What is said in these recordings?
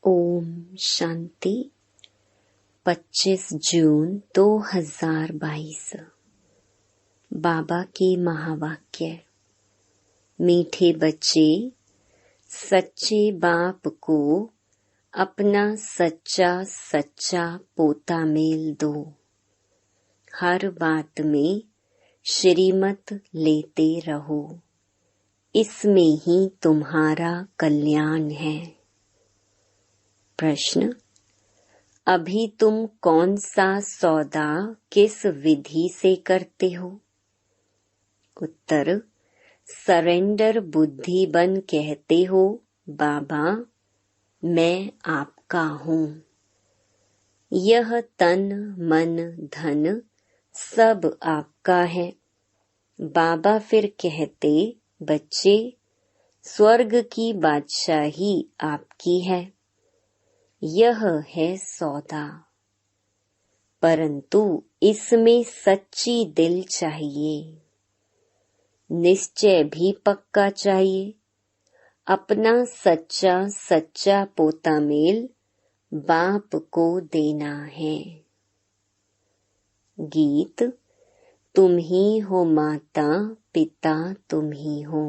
ओम शांति। 25 जून 2022। बाबा के महावाक्य। मीठे बच्चे, सच्चे बाप को अपना सच्चा सच्चा पोता मेल दो। हर बात में श्रीमत लेते रहो, इसमें ही तुम्हारा कल्याण है। प्रश्न: अभी तुम कौन सा सौदा किस विधि से करते हो? उत्तर: सरेंडर बुद्धि बन कहते हो, बाबा मैं आपका हूँ। यह तन मन धन सब आपका है। बाबा फिर कहते, बच्चे स्वर्ग की बादशाही आपकी है। यह है सौदा, परंतु इसमें सच्ची दिल चाहिए, निश्चय भी पक्का चाहिए। अपना सच्चा सच्चा पोता मेल बाप को देना है। गीत: तुम ही हो माता पिता तुम ही हो।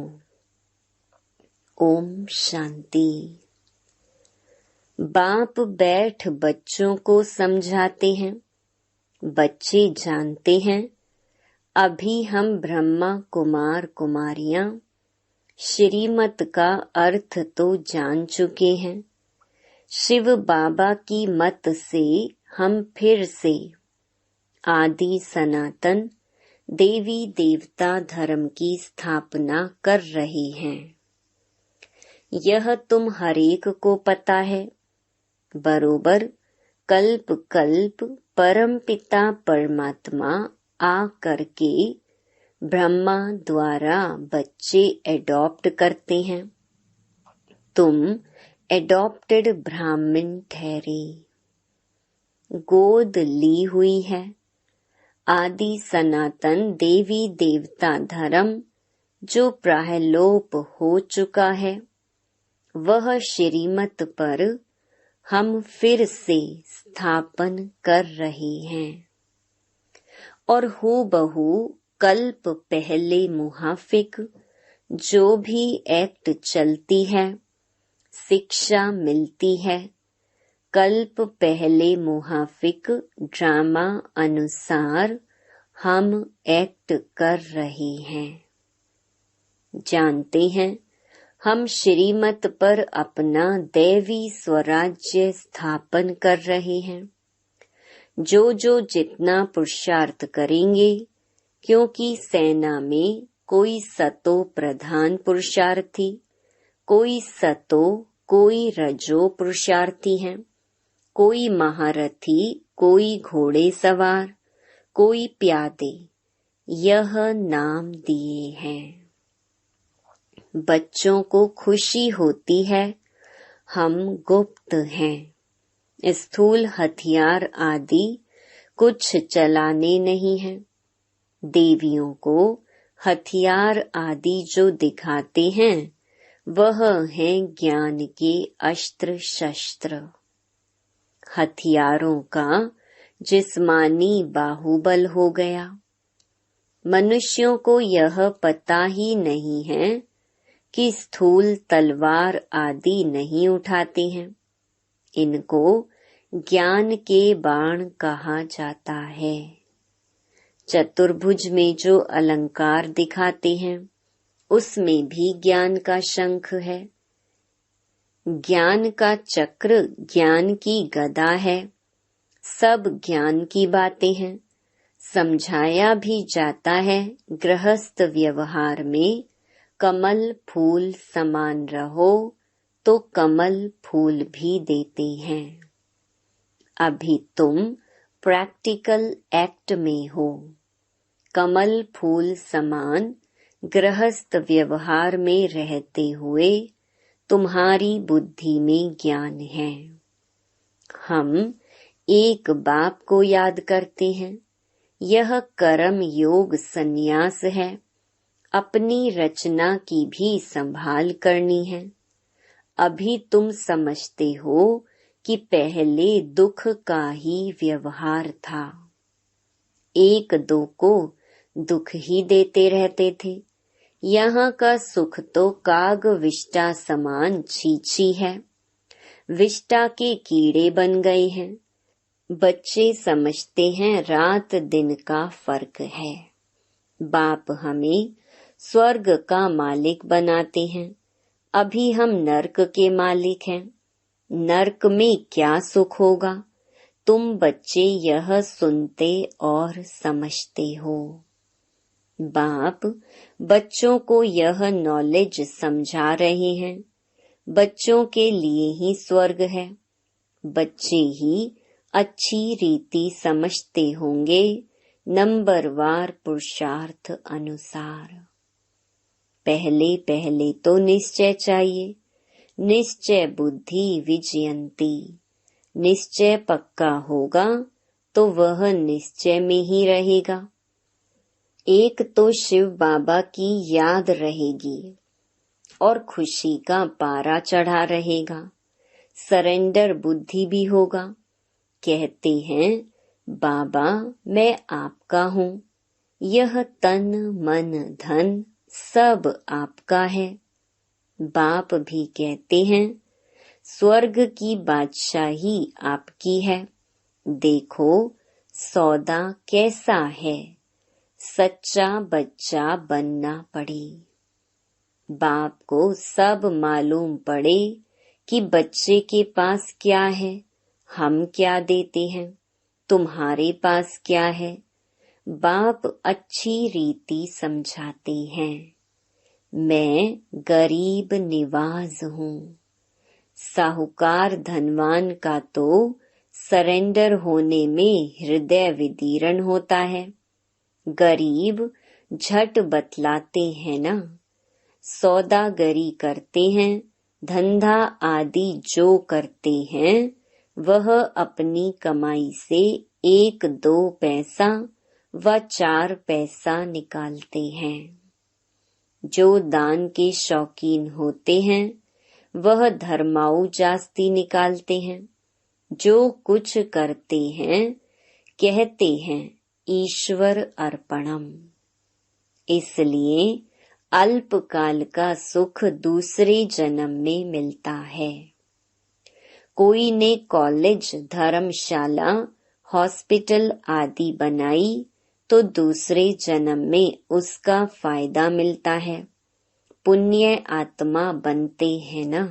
ओम शांति। बाप बैठ बच्चों को समझाते हैं। बच्चे जानते हैं, अभी हम ब्रह्मा कुमार कुमारियां श्रीमत का अर्थ तो जान चुके हैं। शिव बाबा की मत से हम फिर से आदि सनातन देवी देवता धर्म की स्थापना कर रहे हैं। यह तुम हरेक को पता है। बरोबर कल्प कल्प परम पिता परमात्मा आ करके ब्रह्मा द्वारा बच्चे एडॉप्ट करते हैं। तुम एडॉप्टेड ब्राह्मण ठहरे, गोद ली हुई है। आदि सनातन देवी देवता धर्म जो प्रायलोप हो चुका है, वह श्रीमत पर हम फिर से स्थापन कर रहे हैं। और हूबहू कल्प पहले मुहाफिक जो भी एक्ट चलती है, शिक्षा मिलती है, कल्प पहले मुहाफिक ड्रामा अनुसार हम एक्ट कर रहे हैं। जानते हैं, हम श्रीमत पर अपना दैवी स्वराज्य स्थापन कर रहे हैं। जो जितना पुरुषार्थ करेंगे, क्योंकि सेना में कोई सतो प्रधान पुरुषार्थी, कोई सतो कोई रजो पुरुषार्थी हैं, कोई महारथी कोई घोड़े सवार, कोई प्यादे, यह नाम दिए हैं। बच्चों को खुशी होती है, हम गुप्त हैं। स्थूल हथियार आदि कुछ चलाने नहीं हैं। देवियों को हथियार आदि जो दिखाते हैं, वह हैं ज्ञान के अस्त्र शस्त्र। हथियारों का जिस्मानी बाहुबल हो गया। मनुष्यों को यह पता ही नहीं है कि स्थूल तलवार आदि नहीं उठाते हैं। इनको ज्ञान के बाण कहा जाता है। चतुर्भुज में जो अलंकार दिखाते हैं, उसमें भी ज्ञान का शंख है। ज्ञान का चक्र ज्ञान की गदा है। सब ज्ञान की बातें हैं। समझाया भी जाता है, गृहस्थ व्यवहार में कमल फूल समान रहो तो कमल फूल भी देते हैं। अभी तुम प्रैक्टिकल एक्ट में हो। कमल फूल समान गृहस्थ व्यवहार में रहते हुए तुम्हारी बुद्धि में ज्ञान है। हम एक बाप को याद करते हैं। यह कर्म योग संन्यास है। अपनी रचना की भी संभाल करनी है। अभी तुम समझते हो कि पहले दुख का ही व्यवहार था। एक दो को दुख ही देते रहते थे। यहाँ का सुख तो काग विष्टा समान छीछी है। विष्टा के कीड़े बन गए हैं। बच्चे समझते हैं रात दिन का फर्क है। बाप हमें स्वर्ग का मालिक बनाते हैं। अभी हम नर्क के मालिक हैं। नर्क में क्या सुख होगा? तुम बच्चे यह सुनते और समझते हो। बाप बच्चों को यह नॉलेज समझा रहे हैं। बच्चों के लिए ही स्वर्ग है। बच्चे ही अच्छी रीति समझते होंगे नंबरवार पुरुषार्थ अनुसार। पहले पहले तो निश्चय चाहिए। निश्चय बुद्धि विजयंती। निश्चय पक्का होगा तो वह निश्चय में ही रहेगा। एक तो शिव बाबा की याद रहेगी और खुशी का पारा चढ़ा रहेगा। सरेंडर बुद्धि भी होगा। कहते हैं बाबा मैं आपका हूँ। यह तन मन धन सब आपका है। बाप भी कहते हैं स्वर्ग की बादशाही आपकी है। देखो सौदा कैसा है। सच्चा बच्चा बनना पड़े। बाप को सब मालूम पड़े कि बच्चे के पास क्या है, हम क्या देते हैं, तुम्हारे पास क्या है। बाप अच्छी रीति समझाते हैं। मैं गरीब निवाज हूँ। साहूकार धनवान का तो सरेंडर होने में हृदय विदीर्ण होता है। गरीब झट बतलाते हैं ना। सौदागरी करते हैं, धंधा आदि जो करते हैं वह अपनी कमाई से 1-2 पैसा व 4 पैसा निकालते हैं। जो दान के शौकीन होते हैं वह धर्माऊ जास्ती निकालते हैं। जो कुछ करते हैं कहते हैं ईश्वर अर्पणम। इसलिए अल्पकाल का सुख दूसरे जन्म में मिलता है। कोई ने कॉलेज, धर्मशाला, हॉस्पिटल आदि बनाई तो दूसरे जन्म में उसका फायदा मिलता है। पुण्य आत्मा बनते हैं ना,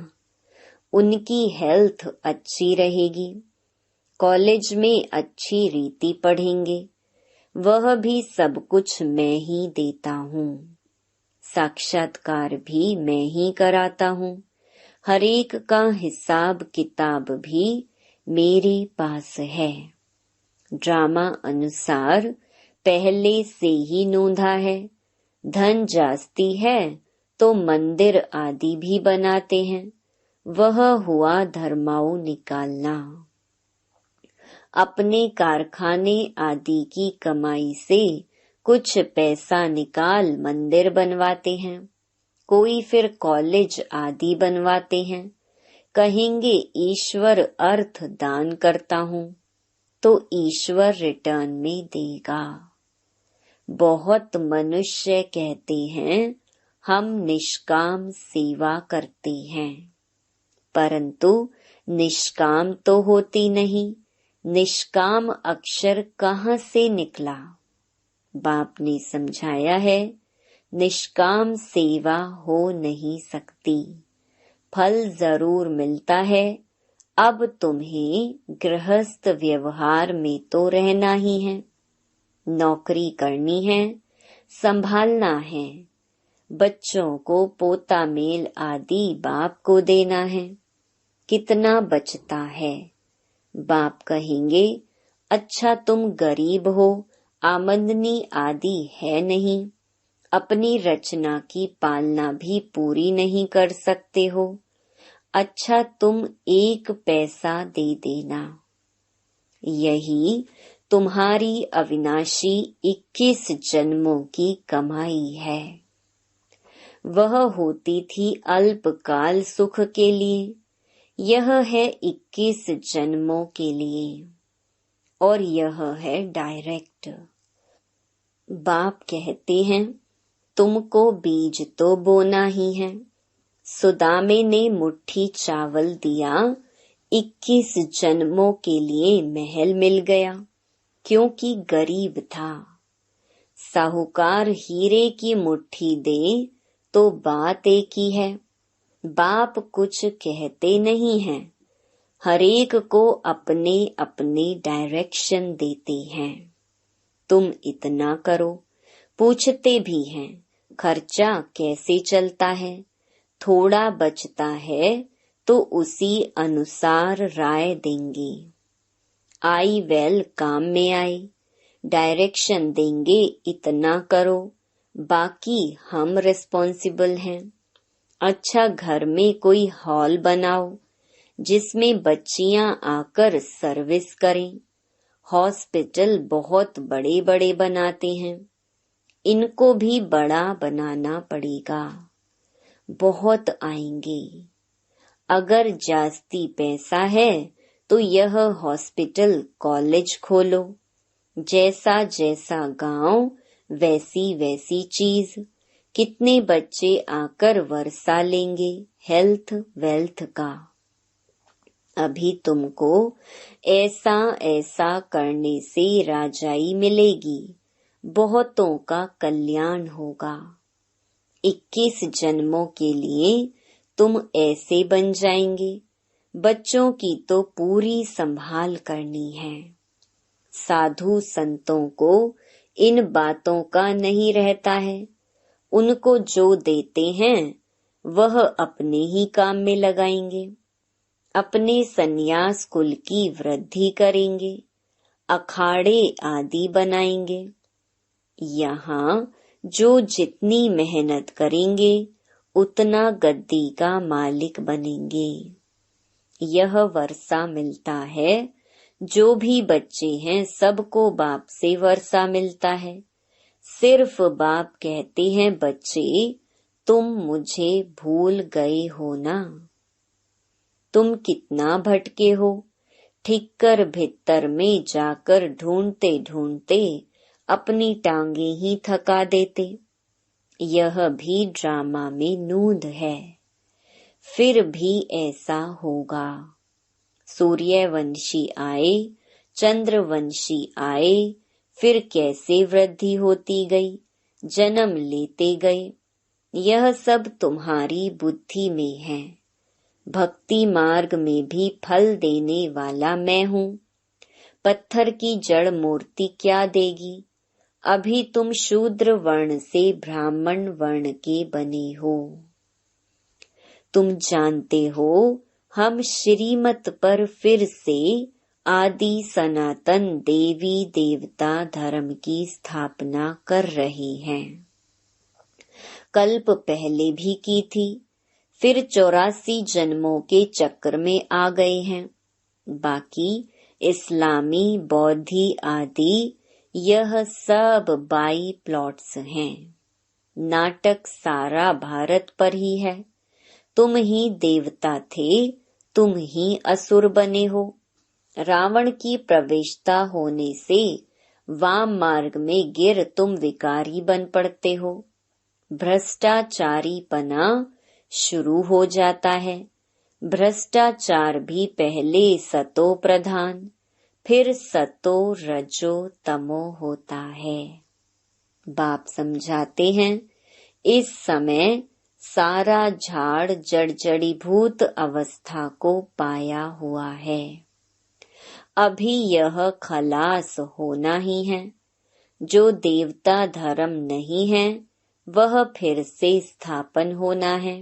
उनकी हेल्थ अच्छी रहेगी। कॉलेज में अच्छी रीति पढ़ेंगे। वह भी सब कुछ मैं ही देता हूँ। साक्षात्कार भी मैं ही कराता हूँ। हर एक का हिसाब किताब भी मेरे पास है। ड्रामा अनुसार पहले से ही नोंधा है। धन जास्ती है तो मंदिर आदि भी बनाते हैं। वह हुआ धर्माऊ निकालना। अपने कारखाने आदि की कमाई से कुछ पैसा निकाल मंदिर बनवाते हैं। कोई फिर कॉलेज आदि बनवाते हैं। कहेंगे ईश्वर अर्थ दान करता हूँ तो ईश्वर रिटर्न में देगा। बहुत मनुष्य कहते हैं हम निष्काम सेवा करते हैं, परंतु निष्काम तो होती नहीं। निष्काम अक्षर कहाँ से निकला? बाप ने समझाया है निष्काम सेवा हो नहीं सकती। फल जरूर मिलता है। अब तुम्हें गृहस्थ व्यवहार में तो रहना ही है। नौकरी करनी है, संभालना है। बच्चों को पोता मेल आदि बाप को देना है। कितना बचता है? बाप कहेंगे अच्छा तुम गरीब हो, आमदनी आदि है नहीं, अपनी रचना की पालना भी पूरी नहीं कर सकते हो। अच्छा तुम 1 पैसा दे देना। यही तुम्हारी अविनाशी 21 जन्मों की कमाई है। वह होती थी अल्पकाल सुख के लिए, यह है 21 जन्मों के लिए, और यह है डायरेक्ट। बाप कहते हैं तुमको बीज तो बोना ही है। सुदामे ने मुट्ठी चावल दिया, 21 जन्मों के लिए महल मिल गया, क्योंकि गरीब था। साहूकार हीरे की मुट्ठी दे तो बात एक ही है। बाप कुछ कहते नहीं हैं, हरेक को अपने अपने डायरेक्शन देते हैं। तुम इतना करो, पूछते भी हैं खर्चा कैसे चलता है, थोड़ा बचता है तो उसी अनुसार राय देंगे। आई वेल काम में आई, डायरेक्शन देंगे इतना करो, बाकी हम रिस्पॉन्सिबल हैं। अच्छा घर में कोई हॉल बनाओ जिसमें बच्चियां आकर सर्विस करें। हॉस्पिटल बहुत बड़े बड़े बनाते हैं, इनको भी बड़ा बनाना पड़ेगा। बहुत आएंगे। अगर जास्ती पैसा है तो यह हॉस्पिटल कॉलेज खोलो। जैसा जैसा गांव वैसी वैसी चीज। कितने बच्चे आकर वर्षा लेंगे हेल्थ वेल्थ का। अभी तुमको ऐसा ऐसा करने से राजाई मिलेगी, बहुतों का कल्याण होगा। 21 जन्मों के लिए तुम ऐसे बन जाएंगे। बच्चों की तो पूरी संभाल करनी है। साधु संतों को इन बातों का नहीं रहता है। उनको जो देते हैं वह अपने ही काम में लगाएंगे, अपने सन्यास कुल की वृद्धि करेंगे, अखाड़े आदि बनाएंगे। यहाँ जो जितनी मेहनत करेंगे उतना गद्दी का मालिक बनेंगे। यह वर्षा मिलता है। जो भी बच्चे हैं सबको बाप से वर्षा मिलता है। सिर्फ बाप कहते हैं बच्चे तुम मुझे भूल गए हो ना। तुम कितना भटके हो, ठिक्कर भित्तर में जाकर ढूंढते ढूंढते अपनी टांगे ही थका देते। यह भी ड्रामा में नूंद है। फिर भी ऐसा होगा। सूर्यवंशी आए, चंद्रवंशी आए, फिर कैसे वृद्धि होती गई, जन्म लेते गए। यह सब तुम्हारी बुद्धि में है। भक्ति मार्ग में भी फल देने वाला मैं हूँ। पत्थर की जड़ मूर्ति क्या देगी। अभी तुम शूद्र वर्ण से ब्राह्मण वर्ण के बने हो। तुम जानते हो हम श्रीमत पर फिर से आदि सनातन देवी देवता धर्म की स्थापना कर रहे हैं। कल्प पहले भी की थी, फिर 84 जन्मों के चक्र में आ गए हैं। बाकी इस्लामी बौद्धि आदि यह सब 22 प्लॉट्स हैं। नाटक सारा भारत पर ही है। तुम ही देवता थे, तुम ही असुर बने हो। रावण की प्रवेशता होने से वाम मार्ग में गिर तुम विकारी बन पड़ते हो। भ्रष्टाचारीपना शुरू हो जाता है। भ्रष्टाचार भी पहले सतो प्रधान, फिर सतो रजो तमो होता है। बाप समझाते हैं इस समय सारा झाड़ जड़जड़ीभूत अवस्था को पाया हुआ है। अभी यह खलास होना ही है। जो देवता धर्म नहीं है वह फिर से स्थापन होना है।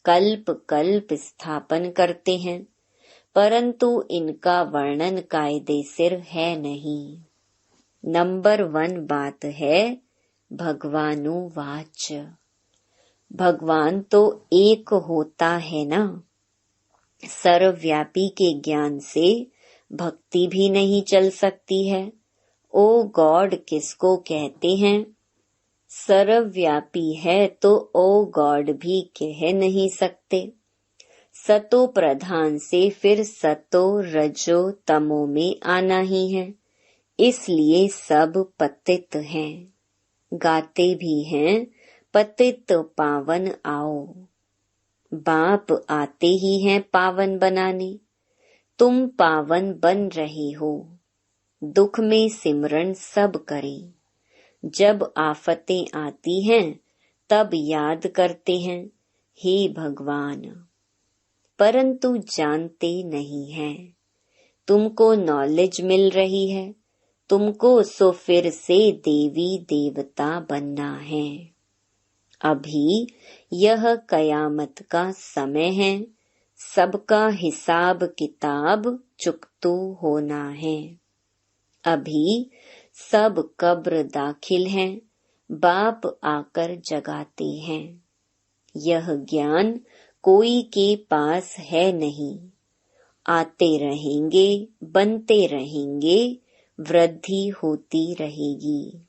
कल्प कल्प स्थापन करते हैं, परंतु इनका वर्णन कायदे सिर है नहीं। नंबर 1 बात है भगवानुवाच। भगवान तो एक होता है ना। सर्वव्यापी के ज्ञान से भक्ति भी नहीं चल सकती है। ओ गॉड किसको कहते हैं? सर्वव्यापी है तो ओ गॉड भी कह नहीं सकते। सतो प्रधान से फिर सतो रजो तमो में आना ही है, इसलिए सब पतित हैं। गाते भी हैं पतित पावन आओ। बाप आते ही हैं पावन बनाने, तुम पावन बन रहे हो। दुख में सिमरन सब करें, जब आफतें आती हैं तब याद करते हैं हे भगवान, परंतु जानते नहीं हैं। तुमको नॉलेज मिल रही है, तुमको सो फिर से देवी देवता बनना है। अभी यह कयामत का समय है, सबका हिसाब किताब चुकतू होना है। अभी सब कब्र दाखिल हैं, बाप आकर जगाते हैं। यह ज्ञान कोई के पास है नहीं। आते रहेंगे, बनते रहेंगे, वृद्धि होती रहेगी।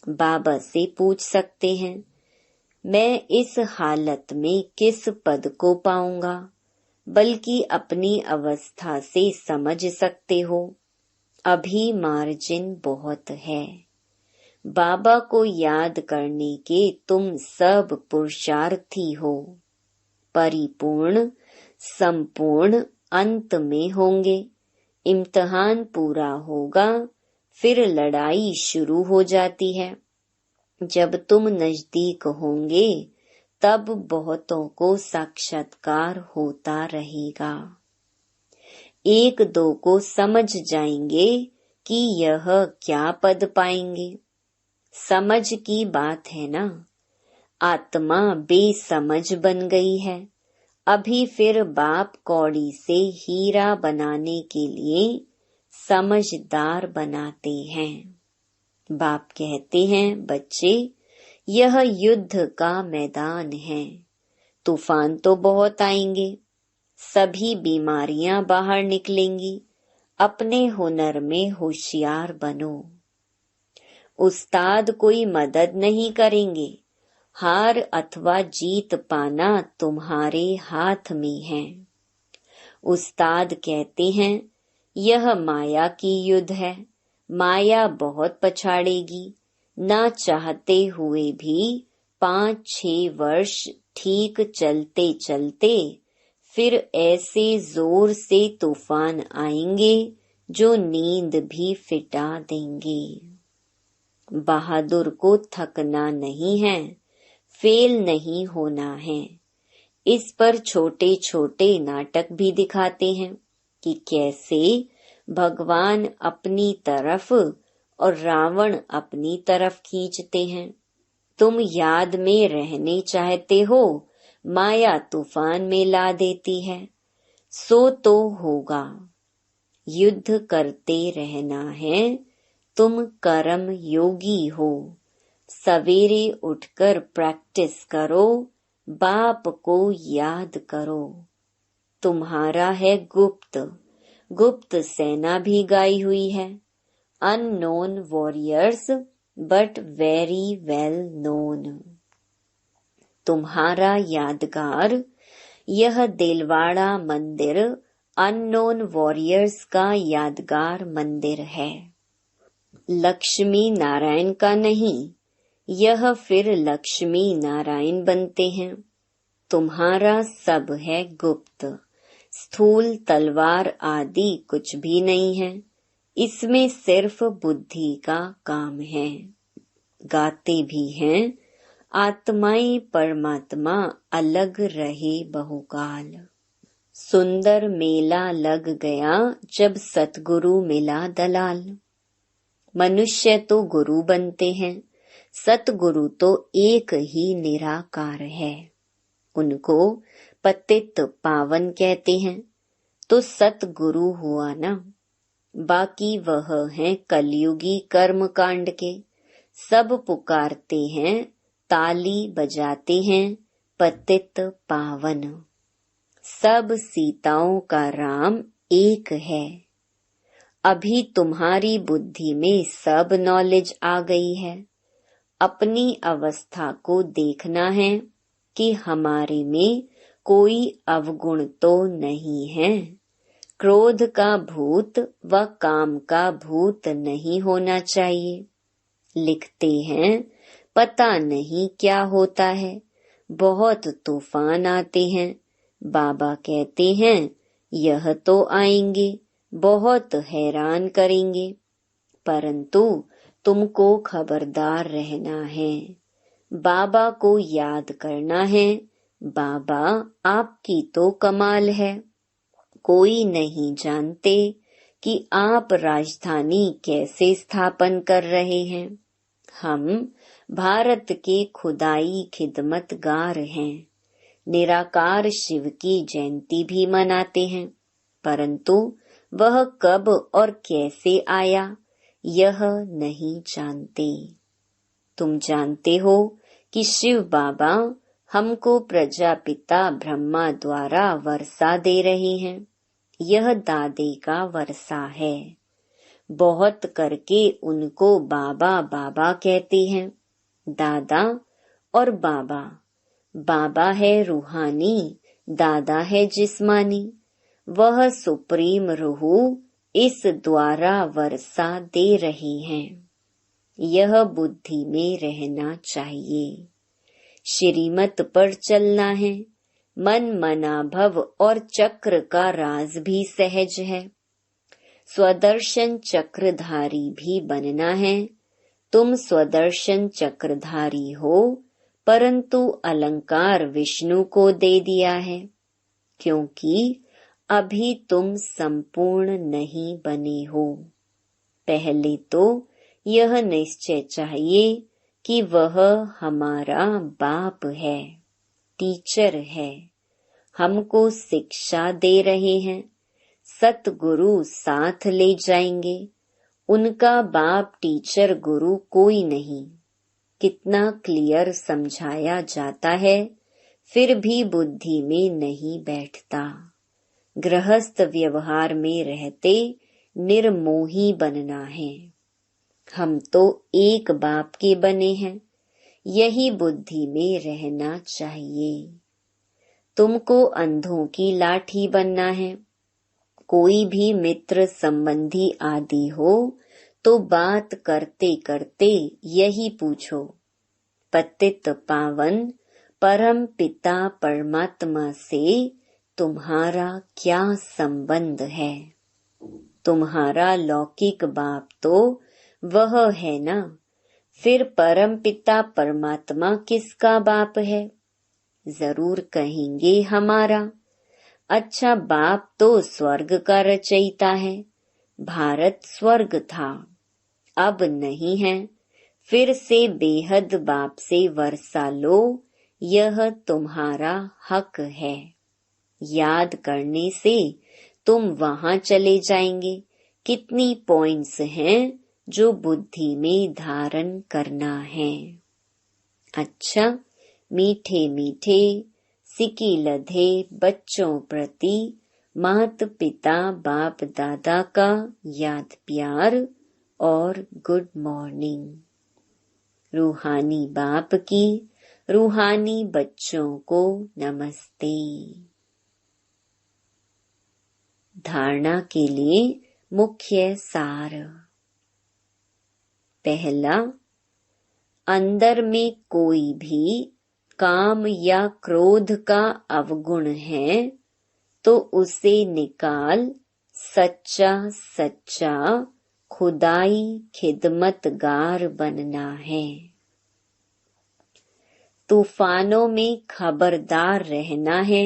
बाबा से पूछ सकते हैं, मैं इस हालत में किस पद को पाऊंगा, बल्कि अपनी अवस्था से समझ सकते हो। अभी मार्जिन बहुत है। बाबा को याद करने के तुम सब पुरुषार्थी हो। परिपूर्ण संपूर्ण अंत में होंगे। इम्तिहान पूरा होगा, फिर लड़ाई शुरू हो जाती है। जब तुम नजदीक होंगे तब बहुतों को साक्षात्कार होता रहेगा। एक दो को समझ जाएंगे कि यह क्या पद पाएंगे। समझ की बात है ना। आत्मा बेसमझ बन गई है। अभी फिर बाप कौड़ी से हीरा बनाने के लिए समझदार बनाते हैं। बाप कहते हैं, बच्चे यह युद्ध का मैदान है। तूफान तो बहुत आएंगे, सभी बीमारियां बाहर निकलेंगी। अपने हुनर में होशियार बनो। उस्ताद कोई मदद नहीं करेंगे। हार अथवा जीत पाना तुम्हारे हाथ में है। उस्ताद कहते हैं, यह माया की युद्ध है। माया बहुत पछाड़ेगी। ना चाहते हुए भी 5-6 वर्ष ठीक चलते चलते फिर ऐसे जोर से तूफान आएंगे जो नींद भी फिटा देंगे। बहादुर को थकना नहीं है, फेल नहीं होना है। इस पर छोटे छोटे नाटक भी दिखाते हैं कि कैसे भगवान अपनी तरफ और रावण अपनी तरफ खींचते हैं। तुम याद में रहने चाहते हो, माया तूफान में ला देती है। सो तो होगा। युद्ध करते रहना है। तुम कर्म योगी हो। सवेरे उठकर प्रैक्टिस करो, बाप को याद करो। तुम्हारा है गुप्त, गुप्त सेना भी गाई हुई है। Unknown warriors but very well known. तुम्हारा यादगार यह दिलवाड़ा मंदिर अननोन वॉरियर्स का यादगार मंदिर है। लक्ष्मी नारायण का नहीं, यह फिर लक्ष्मी नारायण बनते हैं। तुम्हारा सब है गुप्त। स्थूल तलवार आदि कुछ भी नहीं है। इसमें सिर्फ बुद्धि का काम है। गाते भी हैं, आत्माएं परमात्मा अलग रहे बहुकाल। सुंदर मेला लग गया जब सतगुरु मिला दलाल। मनुष्य तो गुरु बनते हैं, सतगुरु तो एक ही निराकार है। उनको पतित पावन कहते हैं, तो सतगुरु हुआ ना। बाकी वह हैं कलयुगी कर्म कांड के। सब पुकारते हैं, ताली बजाते हैं, पतित पावन। सब सीताओं का राम एक है। अभी तुम्हारी बुद्धि में सब नॉलेज आ गई है। अपनी अवस्था को देखना है कि हमारे में कोई अवगुण तो नहीं है। क्रोध का भूत व काम का भूत नहीं होना चाहिए। लिखते हैं, पता नहीं क्या होता है, बहुत तूफान आते हैं। बाबा कहते हैं, यह तो आएंगे, बहुत हैरान करेंगे, परंतु तुमको खबरदार रहना है। बाबा को याद करना है। बाबा आपकी तो कमाल है। कोई नहीं जानते कि आप राजधानी कैसे स्थापन कर रहे हैं। हम भारत के खुदाई खिदमतगार हैं। निराकार शिव की जयंती भी मनाते हैं, परंतु वह कब और कैसे आया यह नहीं जानते। तुम जानते हो कि शिव बाबा हमको प्रजापिता ब्रह्मा द्वारा वर्षा दे रहे हैं। यह दादे का वर्षा है। बहुत करके उनको बाबा बाबा कहते हैं। दादा और बाबा, बाबा है रूहानी, दादा है जिस्मानी। वह सुप्रीम रूह इस द्वारा वर्षा दे रही हैं। यह बुद्धि में रहना चाहिए। श्रीमत पर चलना है। मन मनाभव और चक्र का राज भी सहज है। स्वदर्शन चक्रधारी भी बनना है। तुम स्वदर्शन चक्रधारी हो, परंतु अलंकार विष्णु को दे दिया है, क्योंकि अभी तुम संपूर्ण नहीं बने हो। पहले तो यह निश्चय चाहिए कि वह हमारा बाप है, टीचर है, हमको शिक्षा दे रहे हैं। सतगुरु साथ ले जाएंगे। उनका बाप टीचर गुरु कोई नहीं। कितना क्लियर समझाया जाता है, फिर भी बुद्धि में नहीं बैठता। गृहस्थ व्यवहार में रहते निर्मोही बनना है। हम तो एक बाप के बने हैं, यही बुद्धि में रहना चाहिए। तुमको अंधों की लाठी बनना है। कोई भी मित्र संबंधी आदि हो तो बात करते करते यही पूछो, पतित पावन परम पिता परमात्मा से तुम्हारा क्या संबंध है? तुम्हारा लौकिक बाप तो वह है ना, फिर परम पिता परमात्मा किसका बाप है? जरूर कहेंगे हमारा। अच्छा, बाप तो स्वर्ग का रचयिता है। भारत स्वर्ग था, अब नहीं है। फिर से बेहद बाप से वर्षा लो, यह तुम्हारा हक है। याद करने से तुम वहां चले जाएंगे। कितनी पॉइंट्स हैं जो बुद्धि में धारण करना है। अच्छा, मीठे मीठे सिकी लधे बच्चों प्रति मात पिता बाप दादा का याद प्यार और गुड मॉर्निंग। रूहानी बाप की रूहानी बच्चों को नमस्ते। धारणा के लिए मुख्य सार। पहला, अंदर में कोई भी काम या क्रोध का अवगुण है तो उसे निकाल सच्चा सच्चा खुदाई खिदमतगार बनना है। तूफानों में खबरदार रहना है,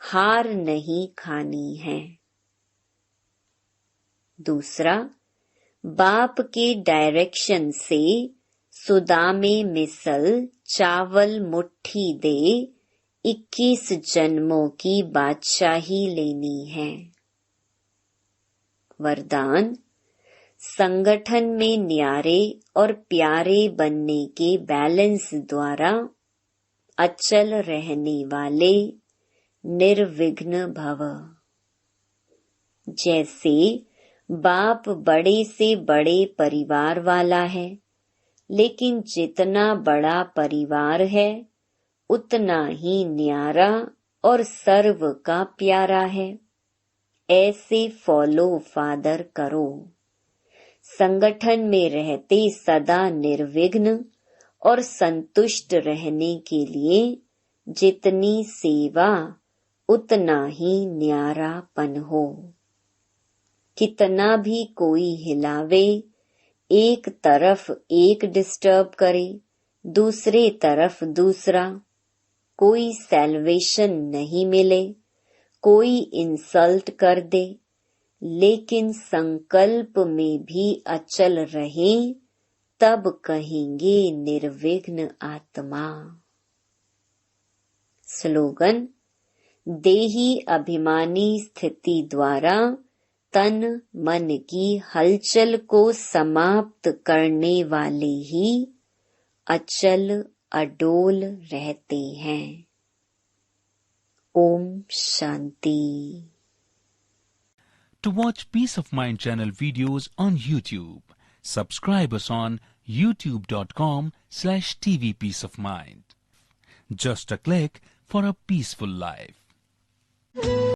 हार नहीं खानी है। दूसरा, बाप के डायरेक्शन से सुदामे मिसल चावल मुट्ठी दे 21 जन्मों की बादशाही लेनी है। वरदान, संगठन में न्यारे और प्यारे बनने के बैलेंस द्वारा अचल रहने वाले निर्विघ्न भव। जैसे बाप बड़े से बड़े परिवार वाला है, लेकिन जितना बड़ा परिवार है उतना ही न्यारा और सर्व का प्यारा है। ऐसे फॉलो फादर करो। संगठन में रहते सदा निर्विघ्न और संतुष्ट रहने के लिए जितनी सेवा उतना ही न्यारापन हो। कितना भी कोई हिलावे, एक तरफ एक डिस्टर्ब करे, दूसरे तरफ दूसरा, कोई सैल्वेशन नहीं मिले, कोई इंसल्ट कर दे, लेकिन संकल्प में भी अचल रहें, तब कहेंगे निर्विघ्न आत्मा। स्लोगन: देही अभिमानी स्थिति द्वारा तन मन की हलचल को समाप्त करने वाले ही अचल अडोल रहते हैं। Om Shanti. To watch Peace of Mind channel videos on YouTube, subscribe us on youtube.com/tvpeaceofmind. Just a click for a peaceful life.